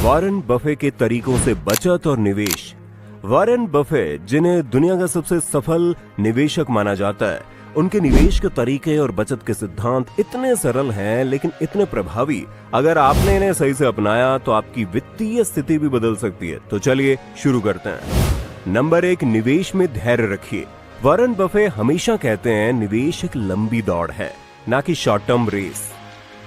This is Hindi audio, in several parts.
वॉरेन बफे के तरीकों से बचत और निवेश। वॉरेन बफे, जिन्हें दुनिया का सबसे सफल निवेशक माना जाता है, उनके निवेश के तरीके और बचत के सिद्धांत इतने सरल हैं लेकिन इतने प्रभावी। अगर आपने इन्हें सही से अपनाया तो आपकी वित्तीय स्थिति भी बदल सकती है। तो चलिए शुरू करते हैं। नंबर 1, निवेश में धैर्य रखिए। वॉरेन बफे हमेशा कहते हैं निवेश एक लंबी दौड़ है, ना कि शॉर्ट टर्म रेस।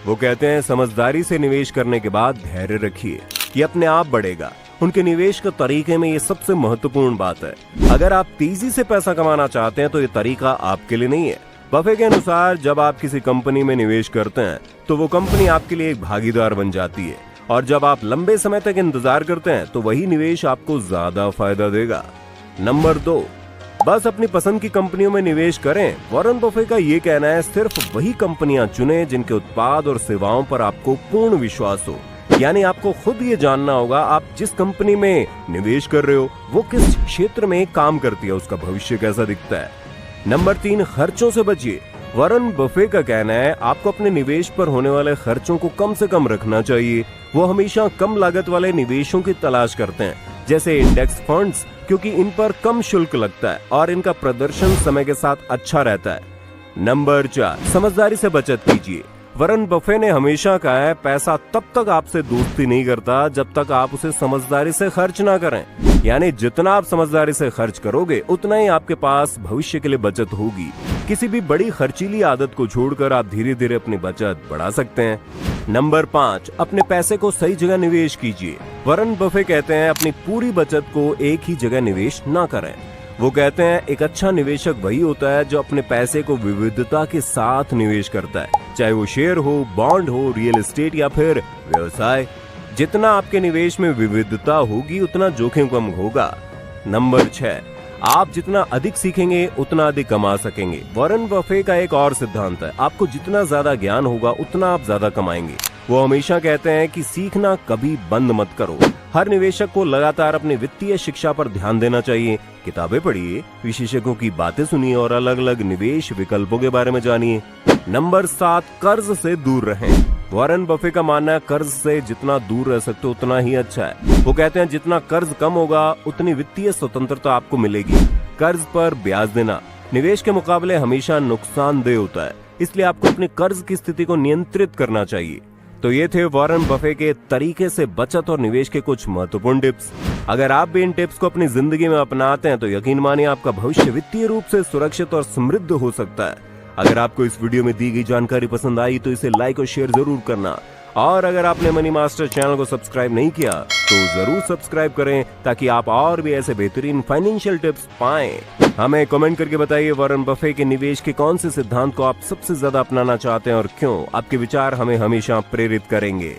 वो कहते हैं समझदारी से निवेश करने के बाद धैर्य रखिए, ये अपने आप बढ़ेगा। उनके निवेश के तरीके में ये सबसे महत्वपूर्ण बात है। अगर आप तेजी से पैसा कमाना चाहते हैं तो ये तरीका आपके लिए नहीं है। बफे के अनुसार जब आप किसी कंपनी में निवेश करते हैं तो वो कंपनी आपके लिए एक भागीदार बन जाती है, और जब आप लंबे समय तक इंतजार करते हैं तो वही निवेश आपको ज्यादा फायदा देगा। नंबर 2, बस अपनी पसंद की कंपनियों में निवेश करें। वॉरेन बफे का ये कहना है सिर्फ वही कंपनियां चुनें जिनके उत्पाद और सेवाओं पर आपको पूर्ण विश्वास हो। यानी आपको खुद ये जानना होगा आप जिस कंपनी में निवेश कर रहे हो वो किस क्षेत्र में काम करती है, उसका भविष्य कैसा दिखता है। नंबर 3, खर्चों से बचिए। वॉरेन बफे का कहना है आपको अपने निवेश पर होने वाले खर्चों को कम से कम रखना चाहिए। वो हमेशा कम लागत वाले निवेशों की तलाश करते हैं, जैसे इंडेक्स फंड्स, क्योंकि इन पर कम शुल्क लगता है और इनका प्रदर्शन समय के साथ अच्छा रहता है। नंबर 4, समझदारी से बचत कीजिए। वॉरेन बफे ने हमेशा कहा है पैसा तब तक आपसे दोस्ती नहीं करता जब तक आप उसे समझदारी से खर्च ना करें। यानी जितना आप समझदारी से खर्च करोगे उतना ही आपके पास भविष्य के लिए बचत होगी। किसी भी बड़ी खर्चीली आदत को छोड़कर आप धीरे धीरे अपनी बचत बढ़ा सकते हैं। नंबर 5, अपने पैसे को सही जगह निवेश कीजिए। वॉरेन बफे कहते हैं अपनी पूरी बचत को एक ही जगह निवेश ना करें। वो कहते हैं एक अच्छा निवेशक वही होता है जो अपने पैसे को विविधता के साथ निवेश करता है, चाहे वो शेयर हो, बॉन्ड हो, रियल एस्टेट या फिर व्यवसाय। जितना आपके निवेश में विविधता होगी उतना जोखिम कम होगा। नंबर 6, आप जितना अधिक सीखेंगे उतना अधिक कमा सकेंगे। वॉरेन बफे का एक और सिद्धांत है, आपको जितना ज्यादा ज्ञान होगा उतना आप ज्यादा कमाएंगे। वो हमेशा कहते हैं कि सीखना कभी बंद मत करो। हर निवेशक को लगातार अपनी वित्तीय शिक्षा पर ध्यान देना चाहिए। किताबें पढ़िए, विशेषज्ञों की बातें सुनिए और अलग अलग निवेश विकल्पों के बारे में जानिए। नंबर 7, कर्ज से दूर रहें। वॉरेन बफे का मानना है कर्ज से जितना दूर रह सकते हो उतना ही अच्छा है। वो कहते हैं जितना कर्ज कम होगा उतनी वित्तीय स्वतंत्रता आपको मिलेगी। कर्ज पर ब्याज देना निवेश के मुकाबले हमेशा नुकसानदेह होता है, इसलिए आपको अपने कर्ज की स्थिति को नियंत्रित करना चाहिए। तो ये थे वॉरेन बफे के तरीके से बचत और निवेश के कुछ महत्वपूर्ण टिप्स। अगर आप भी इन टिप्स को अपनी जिंदगी में अपनाते हैं तो यकीन मानिए आपका भविष्य वित्तीय रूप से सुरक्षित और समृद्ध हो सकता है। अगर आपको इस वीडियो में दी गई जानकारी पसंद आई तो इसे लाइक और शेयर जरूर करना, और अगर आपने मनी मास्टर चैनल को सब्सक्राइब नहीं किया तो जरूर सब्सक्राइब करें ताकि आप और भी ऐसे बेहतरीन फाइनेंशियल टिप्स पाएं। हमें कमेंट करके बताइए वॉरेन बफे के निवेश के कौन से सिद्धांत को आप सबसे ज्यादा अपनाना चाहते हैं और क्यों। आपके विचार हमें हमेशा प्रेरित करेंगे।